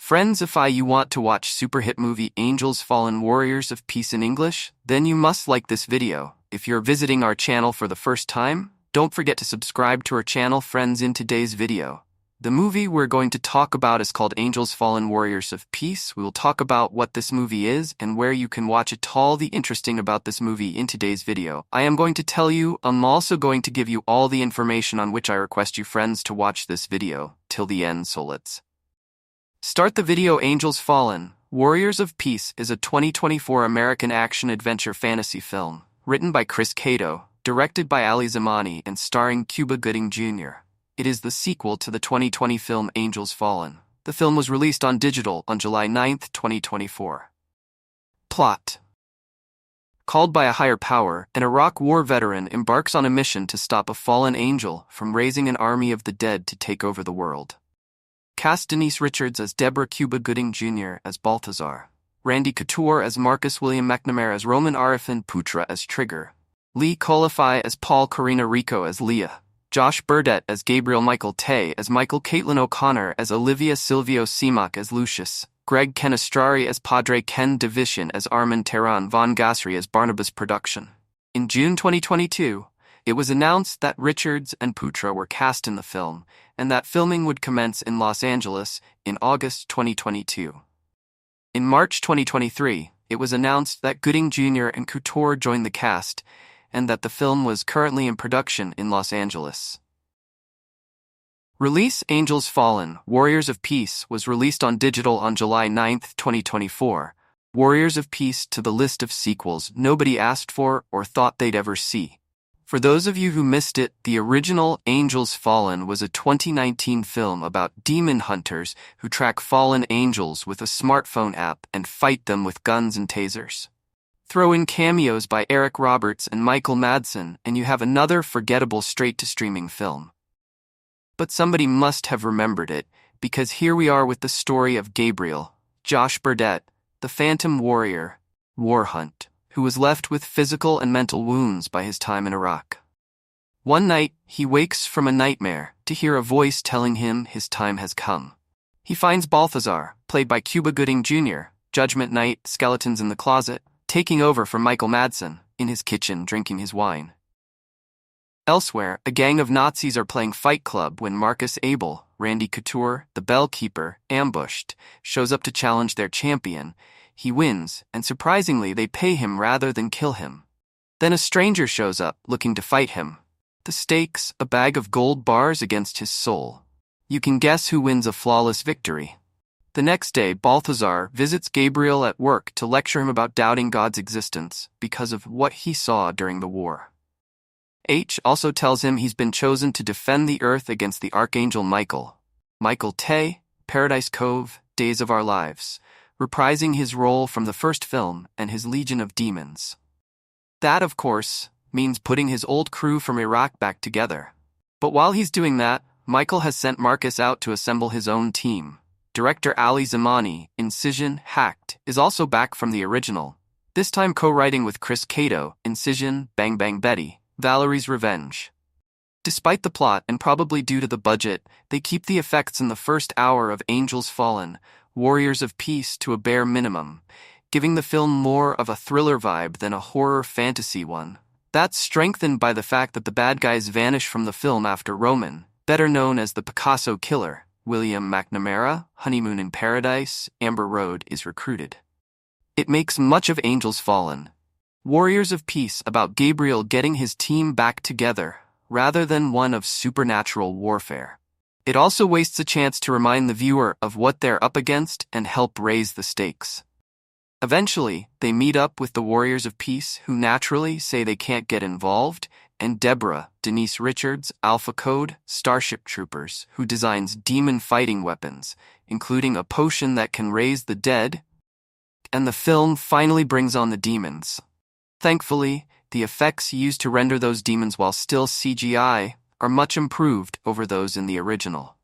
Friends, if you want to watch super hit movie Angels Fallen Warriors of Peace in English, then you must like this video. If you're visiting our channel for the first time, don't forget to subscribe to our channel. Friends, in today's video, the movie we're going to talk about is called Angels Fallen Warriors of Peace. We will talk about what this movie is and where you can watch it. All the interesting about this movie in today's video. I am going to tell you, I'm also going to give you all the information on which I request you friends to watch this video till the end, so let's start the video. Angels Fallen Warriors of Peace is a 2024 American action-adventure fantasy film, written by Chris Cato, directed by Ali Zamani, and starring Cuba Gooding Jr. It is the sequel to the 2020 film Angels Fallen. The film was released on digital on July 9, 2024. Plot: called by a higher power, an Iraq war veteran embarks on a mission to stop a fallen angel from raising an army of the dead to take over the world. Cast: Denise Richards as Deborah, Cuba Gooding Jr. as Balthazar, Randy Couture as Marcus, William McNamara as Roman, Arifin Putra as Trigger, Lee Colify as Paul, Karina Rico as Leah, Josh Burdett as Gabriel, Michael Tay as Michael, Caitlin O'Connor as Olivia, Silvio Seamock as Lucius, Greg Kenestrari as Padre, Ken Division as Armin, Tehran Von Gassri as Barnabas. Production. In June 2022, it was announced that Richards and Putra were cast in the film, and that filming would commence in Los Angeles in August 2022. In March 2023, it was announced that Gooding Jr. and Couture joined the cast, and that the film was currently in production in Los Angeles. Release: Angels Fallen Warriors of Peace was released on digital on July 9, 2024. Warriors of Peace to the list of sequels nobody asked for or thought they'd ever see. For those of you who missed it, the original Angels Fallen was a 2019 film about demon hunters who track fallen angels with a smartphone app and fight them with guns and tasers. Throw in cameos by Eric Roberts and Michael Madsen, and you have another forgettable straight-to-streaming film. But somebody must have remembered it, because here we are with the story of Gabriel, Josh Burdett, the Phantom Warrior, War Hunt, who was left with physical and mental wounds by his time in Iraq. One night, he wakes from a nightmare to hear a voice telling him his time has come. He finds Balthazar, played by Cuba Gooding Jr., Judgment Night, Skeletons in the Closet, taking over for Michael Madsen, in his kitchen drinking his wine. Elsewhere, a gang of Nazis are playing Fight Club when Marcus Abel, Randy Couture, the Bellkeeper, ambushed, shows up to challenge their champion. He wins, and surprisingly they pay him rather than kill him. Then a stranger shows up, looking to fight him. The stakes: a bag of gold bars against his soul. You can guess who wins a flawless victory. The next day, Balthazar visits Gabriel at work to lecture him about doubting God's existence because of what he saw during the war. H also tells him he's been chosen to defend the earth against the Archangel Michael. Michael Tay, Paradise Cove, Days of Our Lives, reprising his role from the first film and his Legion of Demons. That, of course, means putting his old crew from Iraq back together. But while he's doing that, Michael has sent Marcus out to assemble his own team. Director Ali Zamani, Incision, Hacked, is also back from the original, this time co-writing with Chris Cato, Incision, Bang Bang Betty, Valerie's Revenge. Despite the plot, and probably due to the budget, they keep the effects in the first hour of Angels Fallen, Warriors of Peace to a bare minimum, giving the film more of a thriller vibe than a horror fantasy one. That's strengthened by the fact that the bad guys vanish from the film after Roman, better known as the Picasso Killer, William McNamara, Honeymoon in Paradise, Amber Road, is recruited. It makes much of Angels Fallen, Warriors of Peace about Gabriel getting his team back together, rather than one of supernatural warfare. It also wastes a chance to remind the viewer of what they're up against and help raise the stakes. Eventually, they meet up with the Warriors of Peace, who naturally say they can't get involved, and Deborah, Denise Richards, Alpha Code, Starship Troopers, who designs demon fighting weapons, including a potion that can raise the dead, and the film finally brings on the demons. Thankfully, the effects used to render those demons while still CGI are much improved over those in the original.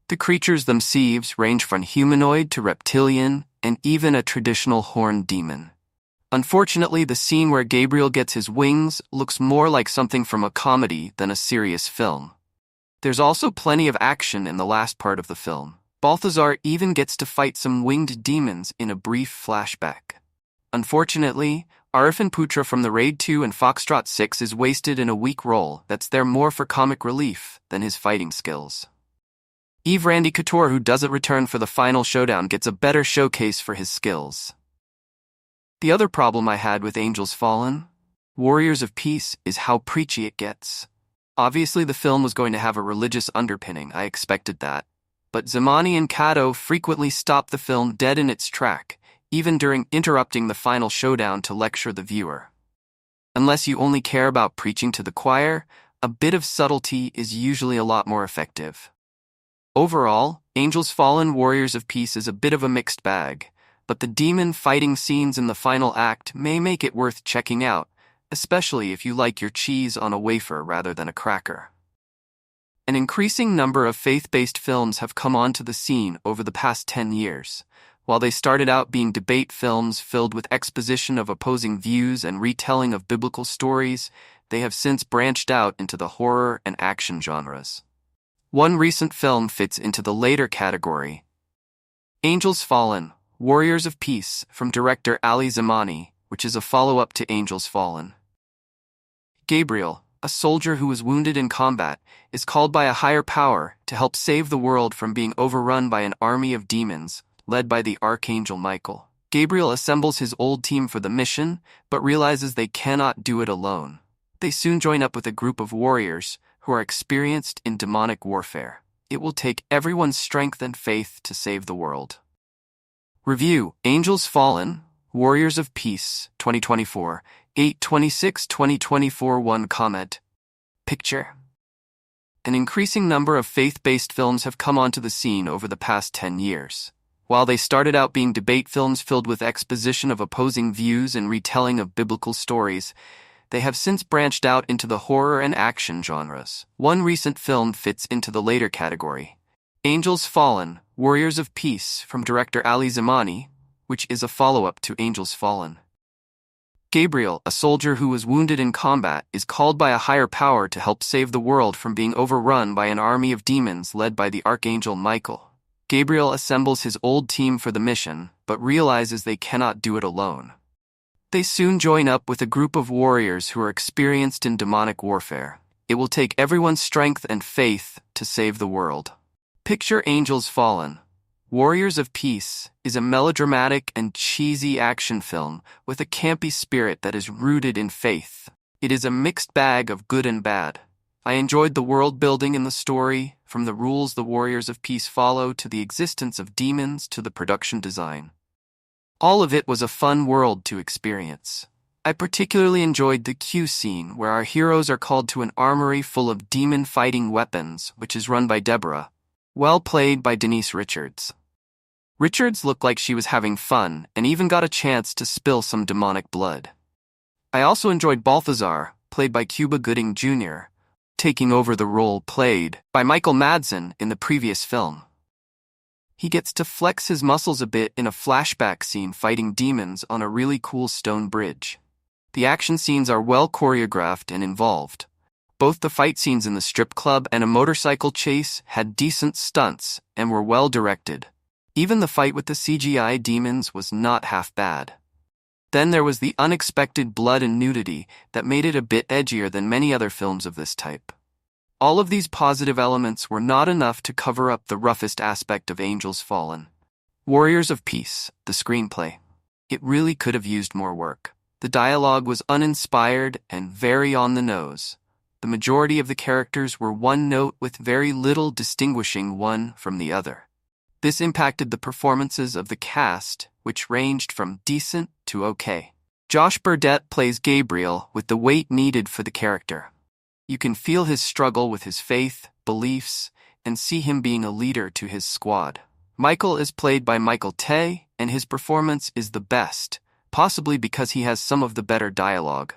The creatures themselves range from humanoid to reptilian, and even a traditional horned demon. Unfortunately, the scene where Gabriel gets his wings looks more like something from a comedy than a serious film. There's also plenty of action in the last part of the film, Balthazar even gets to fight some winged demons in a brief flashback. Unfortunately, Arifin Putra from the Raid 2 and Foxtrot 6 is wasted in a weak role that's there more for comic relief than his fighting skills. Yves Randy Couture, who doesn't return for the final showdown, gets a better showcase for his skills. The other problem I had with Angels Fallen, Warriors of Peace, is how preachy it gets. Obviously the film was going to have a religious underpinning, I expected that, but Zamani and Kato frequently stop the film dead in its track, even during interrupting the final showdown to lecture the viewer. Unless you only care about preaching to the choir, a bit of subtlety is usually a lot more effective. Overall, Angels Fallen Warriors of Peace is a bit of a mixed bag, but the demon fighting scenes in the final act may make it worth checking out, especially if you like your cheese on a wafer rather than a cracker. An increasing number of faith-based films have come onto the scene over the past 10 years. While they started out being debate films filled with exposition of opposing views and retelling of biblical stories, they have since branched out into the horror and action genres. One recent film fits into the later category. Angels Fallen, Warriors of Peace, from director Ali Zamani, which is a follow-up to Angels Fallen. Gabriel, a soldier who was wounded in combat, is called by a higher power to help save the world from being overrun by an army of demons, led by the Archangel Michael. Gabriel assembles his old team for the mission, but realizes they cannot do it alone. They soon join up with a group of warriors who are experienced in demonic warfare. It will take everyone's strength and faith to save the world. Review: Angels Fallen, Warriors of Peace, 2024, 8/26/2024. 1 comment. Picture: an increasing number of faith-based films have come onto the scene over the past 10 years. While they started out being debate films filled with exposition of opposing views and retelling of biblical stories, they have since branched out into the horror and action genres. One recent film fits into the later category. Angels Fallen, Warriors of Peace, from director Ali Zamani, which is a follow-up to Angels Fallen. Gabriel, a soldier who was wounded in combat, is called by a higher power to help save the world from being overrun by an army of demons led by the Archangel Michael. Gabriel assembles his old team for the mission, but realizes they cannot do it alone. They soon join up with a group of warriors who are experienced in demonic warfare. It will take everyone's strength and faith to save the world. Picture Angels Fallen, Warriors of Peace is a melodramatic and cheesy action film with a campy spirit that is rooted in faith. It is a mixed bag of good and bad. I enjoyed the world building in the story, from the rules the Warriors of Peace follow to the existence of demons to the production design. All of it was a fun world to experience. I particularly enjoyed the Q scene where our heroes are called to an armory full of demon-fighting weapons, which is run by Deborah. Well played by Denise Richards. Richards looked like she was having fun and even got a chance to spill some demonic blood. I also enjoyed Balthazar, played by Cuba Gooding Jr., taking over the role played by Michael Madsen in the previous film. He gets to flex his muscles a bit in a flashback scene fighting demons on a really cool stone bridge. The action scenes are well choreographed and involved. Both the fight scenes in the strip club and a motorcycle chase had decent stunts and were well directed. Even the fight with the CGI demons was not half bad. Then there was the unexpected blood and nudity that made it a bit edgier than many other films of this type. All of these positive elements were not enough to cover up the roughest aspect of Angels Fallen. Warriors of Peace, the screenplay. It really could have used more work. The dialogue was uninspired and very on the nose. The majority of the characters were one note with very little distinguishing one from the other. This impacted the performances of the cast, which ranged from decent to okay. Josh Burdett plays Gabriel with the weight needed for the character. You can feel his struggle with his faith, beliefs, and see him being a leader to his squad. Michael is played by Michael Tay, and his performance is the best, possibly because he has some of the better dialogue.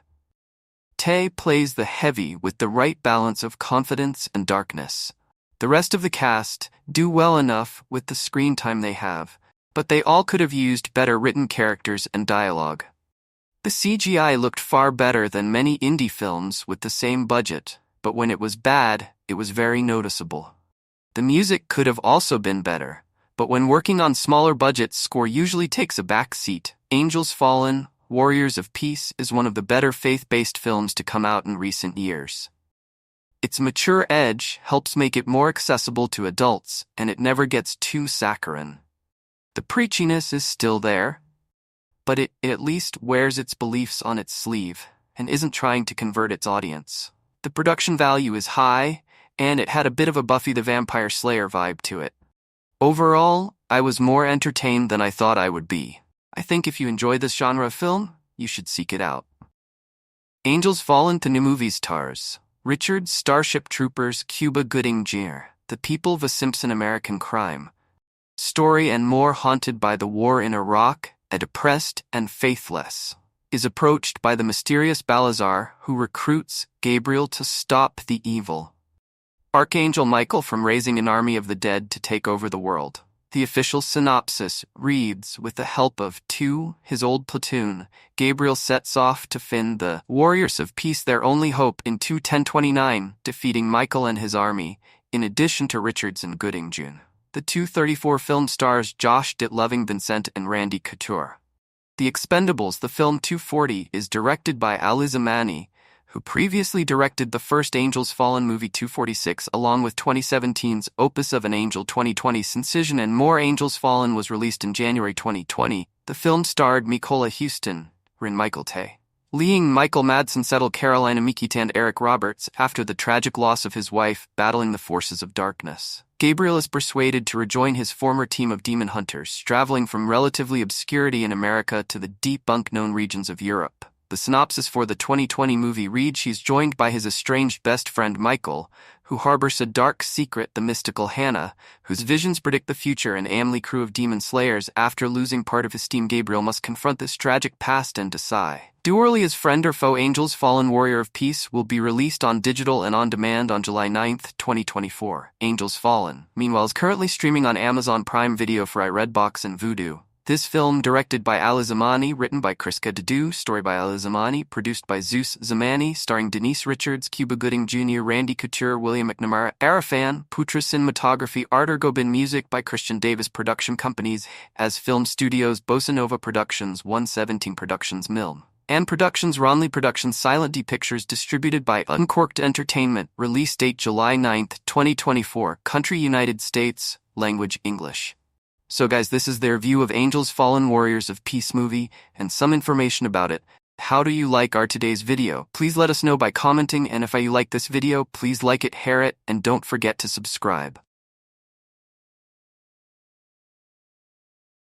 Tay plays the heavy with the right balance of confidence and darkness. The rest of the cast do well enough with the screen time they have, but they all could have used better written characters and dialogue. The CGI looked far better than many indie films with the same budget, but when it was bad, it was very noticeable. The music could have also been better, But when working on smaller budgets, score usually takes a back seat. Angels Fallen, Warriors of Peace is one of the better faith-based films to come out in recent years. Its mature edge helps make it more accessible to adults, and it never gets too saccharine. The preachiness is still there, but it at least wears its beliefs on its sleeve and isn't trying to convert its audience. The production value is high, and it had a bit of a Buffy the Vampire Slayer vibe to it. Overall, I was more entertained than I thought I would be. I think if you enjoy this genre of film, you should seek it out. Angels Fallen, the new movie stars Richard, Starship Troopers, Cuba Gooding Jr., the people of a Simpson-American crime story and more haunted by the war in Iraq, a depressed and faithless is approached by the mysterious Balazar who recruits Gabriel to stop the evil Archangel Michael from raising an army of the dead to take over the world. The official synopsis reads, with the help of his old platoon, Gabriel sets off to find the Warriors of Peace, their only hope in 1029, defeating Michael and his army, in addition to Richards and Gooding Jr. The 234 film stars Josh Loving Vincent and Randy Couture. The Expendables, the film 240, is directed by Ali Zamani, who previously directed the first Angels Fallen movie 246 along with 2017's Opus of an Angel 2020 Incision and More. Angels Fallen was released in January 2020. The film starred Mikola Houston, Michael Tay, Leeing Michael Madsen, Settle Carolina Mikita and Eric Roberts after the tragic loss of his wife battling the forces of darkness. Gabriel is persuaded to rejoin his former team of demon hunters, traveling from relatively obscurity in America to the deep unknown regions of Europe. The synopsis for the 2020 movie reads, he's joined by his estranged best friend Michael, who harbors a dark secret, the mystical Hannah, whose visions predict the future, and Amley crew of demon slayers. After losing part of his team, Gabriel must confront this tragic past and decide. Do early as friend or foe. Angels Fallen, Warrior of Peace will be released on digital and on demand on July 9th, 2024. Angels Fallen, meanwhile, is currently streaming on Amazon Prime Video for Redbox and Vudu. This film, directed by Ali Zamani, written by Kriska Dadu, story by Ali Zamani, produced by Zeus Zamani, starring Denise Richards, Cuba Gooding Jr., Randy Couture, William McNamara, Arafan, Putra Cinematography, Artur Gobin, music by Christian Davis, production companies as Film Studios, Bossa Nova Productions, 117 Productions, Milm and Productions, Ronley Productions, Silent D Pictures, distributed by Uncork'd Entertainment, release date July 9th, 2024, country United States, language English. So guys, this is their view of Angels Fallen, Warriors of Peace movie and some information about it. How do you like our today's video? Please let us know by commenting, and if you like this video, please like it, share it, and don't forget to subscribe.